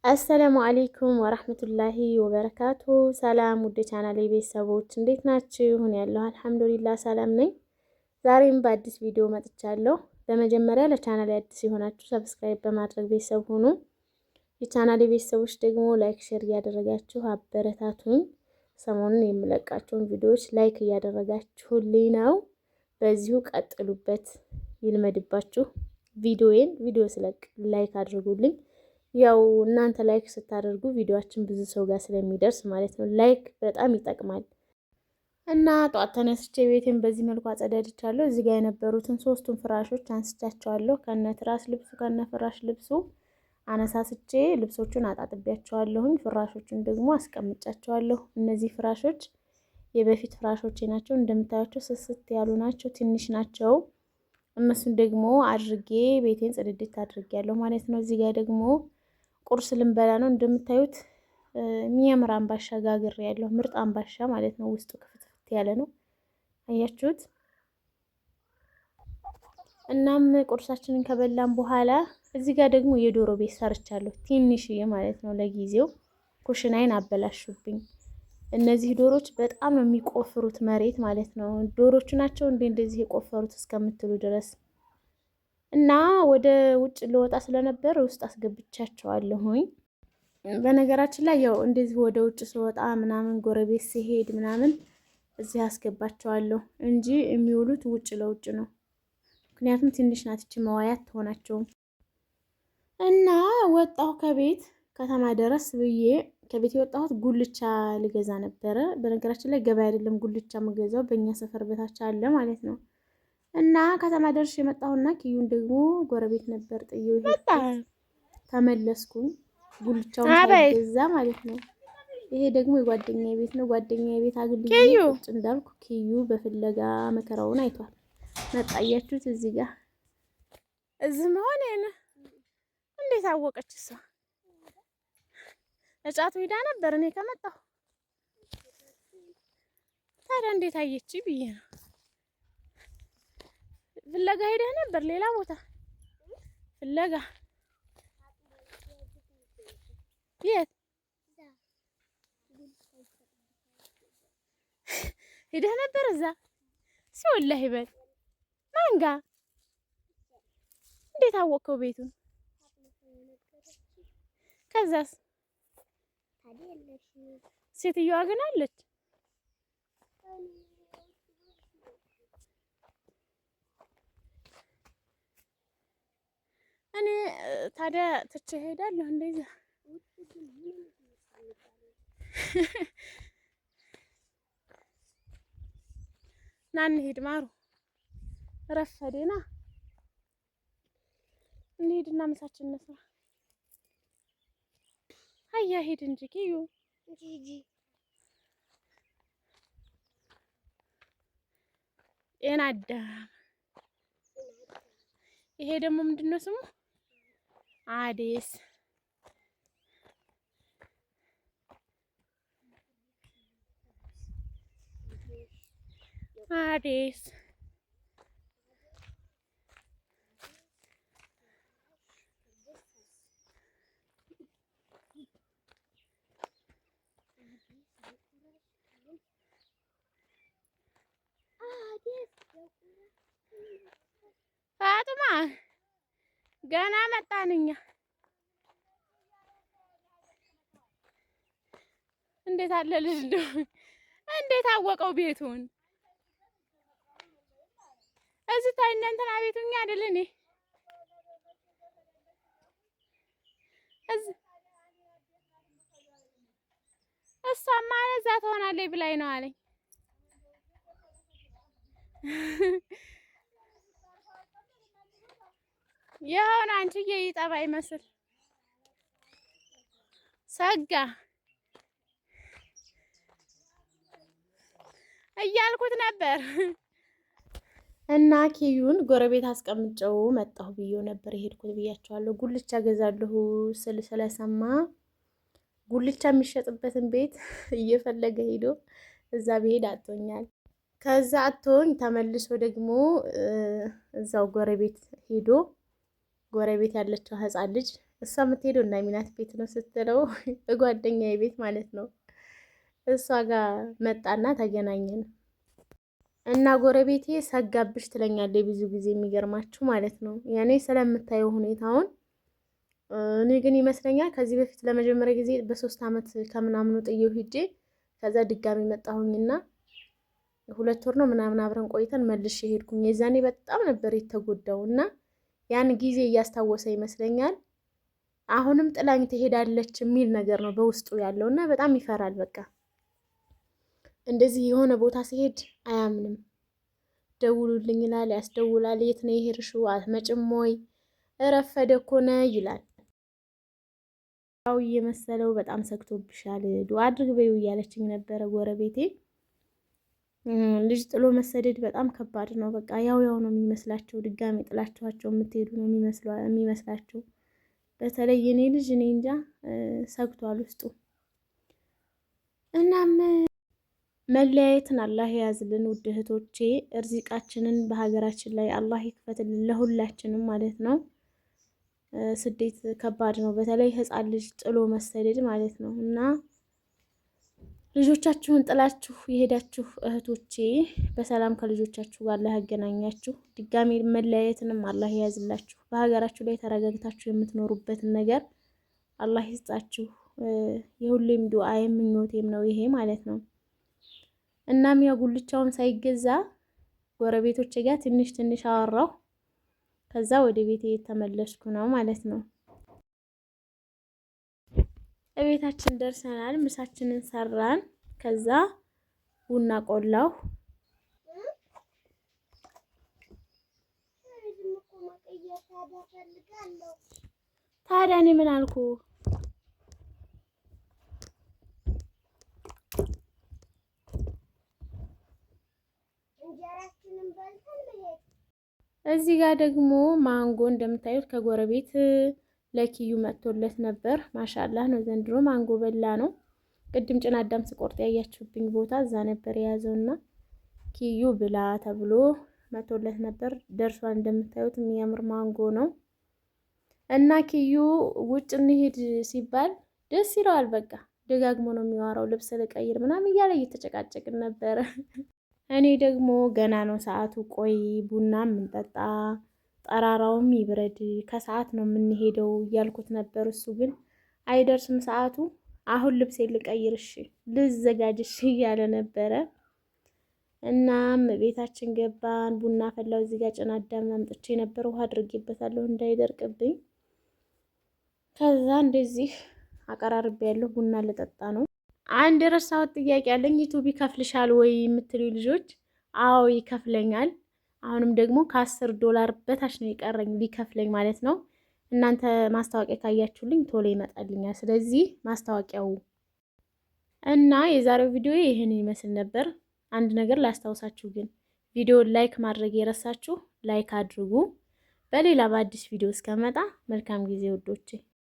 አሰላሙ አለይኩም ወራህመቱላሂ ወበረካቱ። ሰላም ውድ ቻናሌ ቤተሰቦች እንዴት ናችሁ? ሁን ያለው አልሐምዱሊላህ ሰላም ነኝ። ዛሬም በአዲስ ቪዲዮ መጥቻለሁ። በመጀመሪያ ለቻናሌ አዲስ የሆናችሁ ሰብስክራይብ በማድረግ ቤተሰብ ሁኑ። የቻናሌ ቤተሰቦች ደግሞ ላይክ፣ ሼር እያደረጋችሁ አበረታቱኝ። ሰሞኑን የምለቃቸውን ቪዲዮዎች ላይክ እያደረጋችሁልኝ ነው። በዚሁ ቀጥሉበት፣ ይልመድባችሁ። ቪዲዮ ስለቅ ላይክ አድርጉልኝ። ያው እናንተ ላይክ ስታደርጉ ቪዲዮአችን ብዙ ሰው ጋር ስለሚደርስ ማለት ነው። ላይክ በጣም ይጠቅማል። እና ጧት ተነስቼ ቤቴን በዚህ መልኩ አጸዳድቻለሁ። እዚህ ጋር የነበሩትን ሶስቱን ፍራሾች አንስቻቸዋለሁ። ከነ ትራስ ልብሱ ከነ ፍራሽ ልብሱ አነሳስቼ ልብሶቹን አጣጥቢያቸዋለሁኝ። ፍራሾቹን ደግሞ አስቀምጫቸዋለሁ። እነዚህ ፍራሾች የበፊት ፍራሾቼ ናቸው። እንደምታዩቸው ስስት ያሉ ናቸው፣ ትንሽ ናቸው። እነሱን ደግሞ አድርጌ ቤቴን ጽድድት አድርጌያለሁ ማለት ነው። እዚህ ጋር ደግሞ ቁርስ ልንበላ ነው። እንደምታዩት የሚያምር አምባሻ ጋግሬ ያለው ምርጥ አምባሻ ማለት ነው። ውስጡ ክፍትፍት ያለ ነው፣ አያችሁት። እናም ቁርሳችንን ከበላን በኋላ እዚህ ጋር ደግሞ የዶሮ ቤት ሰርቻለሁ፣ ትንሽዬ ማለት ነው። ለጊዜው ኩሽናይን አበላሹብኝ። እነዚህ ዶሮች በጣም ነው የሚቆፍሩት መሬት ማለት ነው። ዶሮቹ ናቸው እንደዚህ የቆፈሩት እስከምትሉ ድረስ እና ወደ ውጭ ልወጣ ስለነበር ውስጥ አስገብቻቸዋለሁኝ። በነገራችን ላይ ያው እንደዚህ ወደ ውጭ ስወጣ ምናምን ጎረቤት ሲሄድ ምናምን እዚህ አስገባቸዋለሁ እንጂ የሚውሉት ውጭ ለውጭ ነው። ምክንያቱም ትንሽ ናት እቺ መዋያት ትሆናቸውም። እና ወጣሁ ከቤት ከተማ ደረስ ብዬ ከቤት የወጣሁት ጉልቻ ልገዛ ነበረ። በነገራችን ላይ ገበያ አይደለም ጉልቻ የምገዛው በእኛ ሰፈር በታች አለ ማለት ነው። እና ከተማ ደርሼ የመጣሁና ኪዩን ደግሞ ጎረቤት ነበር ጥዬው ተመለስኩኝ። ጉልቻውን ሳይገዛ ማለት ነው። ይሄ ደግሞ የጓደኛዬ ቤት ነው። ጓደኛዬ ቤት አግልዬ ቁጭ እንዳልኩ ኪዩ በፍለጋ መከራውን አይቷል። መጣያችሁት እዚህ ጋር እዚህ መሆን እንዴት አወቀች እሷ? እጫቱ ሄዳ ነበር እኔ ከመጣሁ። ታዲያ እንዴት አየች ብዬ ነው። ፍለጋ ሄደህ ነበር ሌላ ቦታ ፍለጋ? የት ሄደህ ነበር? እዛ ሲወላሂ በል ማን ጋ? እንዴት አወቀው ቤቱን? ከዛስ ሴትዮዋ ግን አለች። እኔ ታዲያ ትቼ እሄዳለሁ እንደዛ። ና እንሂድ ማሩ፣ ረፈዴና እንሂድና ምሳችን እንስራ። አያ ሂድ እንጂ ኪዩ ጤና አዳም። ይሄ ደግሞ ምንድነው ስሙ? አዴስ አዴስ ፋጡማ ገና መጣን እኛ። እንዴት አለ ልጅ ነው። እንዴት አወቀው ቤቱን? እዚህ ታይ እንትና ቤቱኛ አይደል? እኔ እሷማ እዛ ትሆናለች ብላኝ ነው አለኝ። የሆነ አንቺዬ ይጠባ ይመስል ሰጋ እያልኩት ነበር። እና ኪዩን ጎረቤት አስቀምጨው መጣሁ ብዬው ነበር የሄድኩት ብያቸዋለሁ። ጉልቻ ገዛለሁ ስለሰማ ጉልቻ የሚሸጥበትን ቤት እየፈለገ ሄዶ እዛ ብሄድ አጥቶኛል። ከዛ አጥቶኝ ተመልሶ ደግሞ እዛው ጎረቤት ሄዶ ጎረቤት ያለችው ህፃን ልጅ እሷ የምትሄደው እና ሚናት ቤት ነው ስትለው ጓደኛዬ ቤት ማለት ነው። እሷ ጋር መጣና ተገናኘን እና ጎረቤቴ ሰጋብሽ ትለኛለች ብዙ ጊዜ የሚገርማችሁ ማለት ነው። ያኔ ስለምታየው ሁኔታውን እኔ ግን ይመስለኛል ከዚህ በፊት ለመጀመሪያ ጊዜ በ3 ዓመት ከምናምኑ ጥየው ሂጄ ከዛ ድጋሚ መጣሁኝና 2 ወር ነው ምናምን አብረን ቆይተን መልሼ ሄድኩኝ። የዛኔ በጣም ነበር የተጎዳው እና ያን ጊዜ እያስታወሰ ይመስለኛል አሁንም ጥላኝ ትሄዳለች የሚል ነገር ነው በውስጡ ያለው እና በጣም ይፈራል። በቃ እንደዚህ የሆነ ቦታ ሲሄድ አያምንም። ደውሉልኝ ይላል፣ ያስደውላል። የት ነው የሄድሽው? አትመጭም ወይ? እረፈደ እኮ ነው ይላል። ያው እየመሰለው በጣም ሰግቶብሻል ዱአ አድርግ በይው እያለችኝ ነበረ ጎረቤቴ። ልጅ ጥሎ መሰደድ በጣም ከባድ ነው። በቃ ያው ነው የሚመስላቸው፣ ድጋሚ ጥላችኋቸው የምትሄዱ ነው የሚመስላቸው። በተለይ የኔ ልጅ እኔ እንጃ ሰግቷል ውስጡ። እናም መለያየትን አላህ የያዝልን ውድ እህቶቼ፣ እርዚቃችንን በሀገራችን ላይ አላህ ይክፈትልን ለሁላችንም ማለት ነው። ስደት ከባድ ነው። በተለይ ህፃን ልጅ ጥሎ መሰደድ ማለት ነው እና ልጆቻችሁን ጥላችሁ የሄዳችሁ እህቶቼ በሰላም ከልጆቻችሁ ጋር አላህ ያገናኛችሁ። ድጋሚ መለያየትንም አላህ የያዝላችሁ። በሀገራችሁ ላይ ተረጋግታችሁ የምትኖሩበትን ነገር አላህ ይስጣችሁ። የሁሌም ዱዓዬም ምኞቴም ነው ይሄ ማለት ነው። እናም ያው ጉልቻውን ሳይገዛ ጎረቤቶቼ ጋር ትንሽ ትንሽ አወራሁ። ከዛ ወደ ቤቴ የተመለስኩ ነው ማለት ነው። እቤታችን ደርሰናል። ምሳችንን ሰራን። ከዛ ቡና ቆላሁ። ታዲያ እኔ ምን አልኩ? እዚህ ጋር ደግሞ ማንጎ እንደምታዩት ከጎረቤት ለኪዩ መጥቶለት ነበር። ማሻአላህ ነው ዘንድሮ ማንጎ በላ ነው። ቅድም ጭና አዳም ስቆርጥ ያያችሁብኝ ቦታ እዛ ነበር የያዘውና ኪዩ ብላ ተብሎ መጥቶለት ነበር። ደርሷል። እንደምታዩት የሚያምር ማንጎ ነው እና ኪዩ ውጭ እንሄድ ሲባል ደስ ይለዋል። በቃ ደጋግሞ ነው የሚዋራው። ልብስ ልቀይር ምናምን እያለ እየተጨቃጨቅን ነበረ። እኔ ደግሞ ገና ነው ሰዓቱ፣ ቆይ ቡና እንጠጣ፣ ጠራራውም ይብረድ፣ ከሰዓት ነው የምንሄደው እያልኩት ነበር። እሱ ግን አይደርስም ሰዓቱ፣ አሁን ልብሴ ልቀይርሽ ልዘጋጅሽ እያለ ነበረ። እናም ቤታችን ገባን። ቡና ፈላው። እዚህ ጋር ጭና አዳም አምጥቼ ነበር፣ ውሃ አድርጌበታለሁ እንዳይደርቅብኝ። ከዛ እንደዚህ አቀራርቤ ያለሁ ቡና ልጠጣ ነው። አንድ ረሳሁት ጥያቄ አለኝ። ዩቲዩብ ይከፍልሻል ወይ የምትሉ ልጆች፣ አዎ ይከፍለኛል። አሁንም ደግሞ $10 በታች ነው የቀረኝ ሊከፍለኝ ማለት ነው። እናንተ ማስታወቂያ ካያችሁልኝ ቶሎ ይመጣልኛል። ስለዚህ ማስታወቂያው እና የዛሬው ቪዲዮ ይህን ይመስል ነበር። አንድ ነገር ላስታውሳችሁ ግን ቪዲዮ ላይክ ማድረግ የረሳችሁ ላይክ አድርጉ። በሌላ በአዲስ ቪዲዮ እስከመጣ መልካም ጊዜ ውዶቼ።